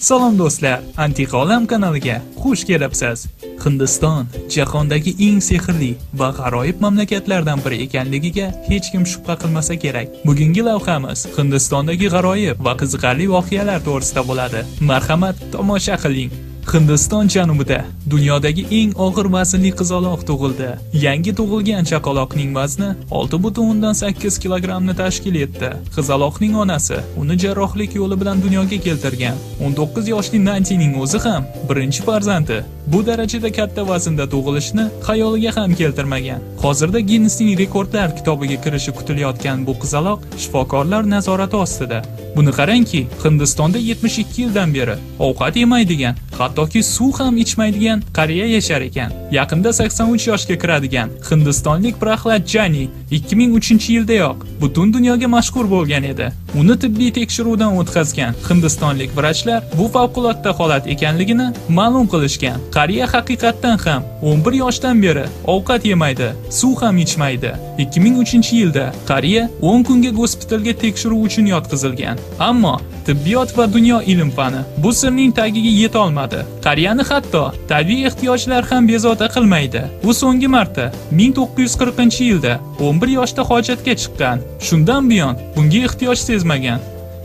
Salom do'stlar, Antiqa Olam kanaliga xush kelibsiz. Hindiston jahondagi eng sehrli va g'aroyib mamlakatlardan biri ekanligiga hech kim shubha qilmasa kerak. Bugungi lavhamiz Hindistondagi g'aroyib va qiziqarli voqealar to'g'risida bo'ladi. Marhamat, tomosha qiling. Hindiston janubida dunyodagi eng og'ir vaznli qizaloq tug'ildi. Yangi tug'ilgan chaqaloqning vazni 6,8 kilogramni tashkil etdi. Qizaloqning onasi uni jarrohlik yo'li bilan dunyoga keltirgan. 19 yoshli Nantining o'zi ham birinchi farzandi. Bu darajada katta vaznda tug'ilishni xayoliga ham keltirmagan. Hozirda Ginnesning rekordlar kitobiga kirishi kutilayotgan bu qizaloq shifokorlar nazorati ostida. Buni qarangki, Hindistonda 72 yildan beri ovqat yemaydigan, hattoki suv ham ichmaydigan qariya yashar ekan. Yaqinda 83 yoshga kiradigan hindistonlik Prahlad Jani 2003-yildayoq butun dunyoga mashhur bo'lgan edi. Uni tibbiy tekshiruvdan o'tkazgan hindistonlik vrachlar bu favqulodda holat ekanligini ma'lum qilishgan. Qariya haqiqatdan ham 11 yoshdan beri ovqat yemaydi, suv ham ichmaydi. 2003-yilda qariya 10 kunga gospitalga tekshiruv uchun yotqizilgan. Ammo tibbiyot va dunyo ilm fani bu sirning tagiga yeta olmadi. Qariyani hatto tabiiy ehtiyojlar ham bezovta qilmaydi. U so'nggi marta 1940-yilda 11 yoshda hojatga chiqqan. Shundan buyon bunga ehtiyoj sezmagan.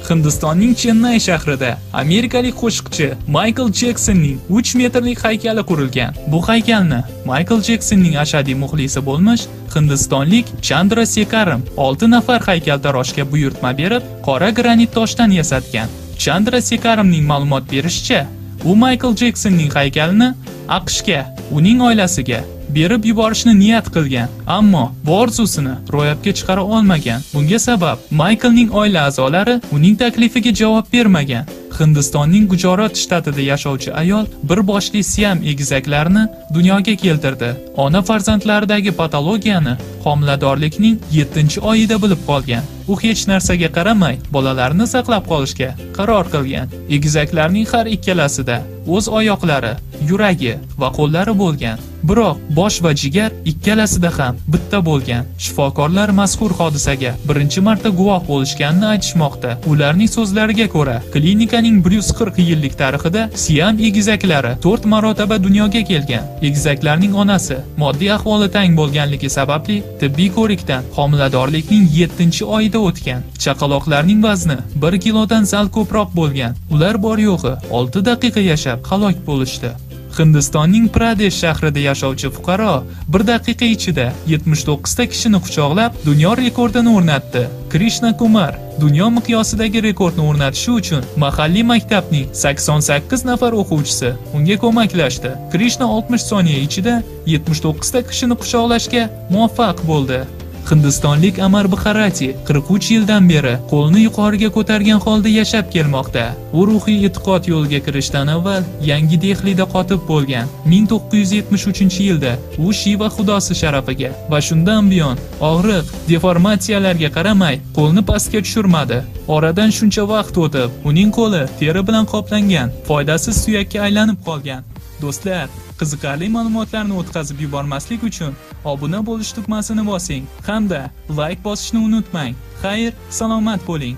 Hindistonning Chennay shahrida amerikalik qo'shiqchi Michael Jacksonning 3 metrlik haykali qurilgan. Bu haykalni Michael Jacksonning ashaddiy muxlisi bo'lmish hindistonlik Chandra Sekaram 6 nafar haykaltaroshga buyurtma berib, qora granit toshdan yasatgan. Chandra Sekaramning ma'lumot berishicha, u Michael Jacksonning haykalini AQShga, uning oilasiga berib yuborishni niyat qilgan, ammo bu orzusini ro'yobga chiqara olmagan. Bunga sabab Michaelning oila a'zolari uning taklifiga javob bermagan. Hindistonning Gujarat shtatida yashovchi ayol bir boshli Siam egizaklarini dunyoga keltirdi. Ona farzandlaridagi patologiyani homiladorlikning 7-oyida bilib qolgan. U hech narsaga qaramay bolalarni saqlab qolishga qaror qilgan. Egizaklarning har ikkalasida o'z oyoqlari, yuragi va qo'llari bo'lgan. Biroq bosh va jigar ikkalasida ham bitta bo'lgan. Shifokorlar mazkur hodisaga birinchi marta guvoh bo'lishganini aytishmoqda. Ularning so'zlariga ko'ra, klinikaning 140 yillik tarixida Siam egizaklari 4 marotaba dunyoga kelgan. Egizaklarning onasi moddiy ahvoli tang bo'lganligi sababli tibbiy ko'rikdan homiladorlikning 7-oyida o'tgan. Chaqaloqlarning vazni 1 kilodan sal ko'proq bo'lgan. Ular bor yo'g'i 6 daqiqa yashab halok bo'lishdi. Hindistonning Pradesh shahrida yashovchi fuqaro 1 daqiqa ichida 79 ta kishini quchoqlab dunyo rekordini o'rnatdi. Krishna Kumar dunyo miqyosidagi rekordni o'rnatishi uchun mahalliy maktabning 88 nafar o'quvchisi unga ko'maklashdi. Krishna 60 soniya ichida 79 ta kishini quchoqlashga muvaffaq bo'ldi. Hindistonlik Amar Bharati 43 yildan beri qo'lni yuqoriga ko'targan holda yashab kelmoqda. U ruhiy e'tiqod yo'liga kirishdan avval Yangi Dehlida qotib bo'lgan. 1973-yilda u Shiva xudosi sharafiga va shundan buyon og'riq, deformatsiyalarga qaramay qo'lni pastga tushirmadi. Oradan shuncha vaqt o'tib, uning qo'li teri bilan qoplangan, foydasiz suyakka aylanib qolgan. Do'stlar, qiziqarli ma'lumotlarni o'tkazib yubormaslik uchun obuna bo'lish tugmasini bosing hamda like bosishni unutmang. Xayr, salomat bo'ling.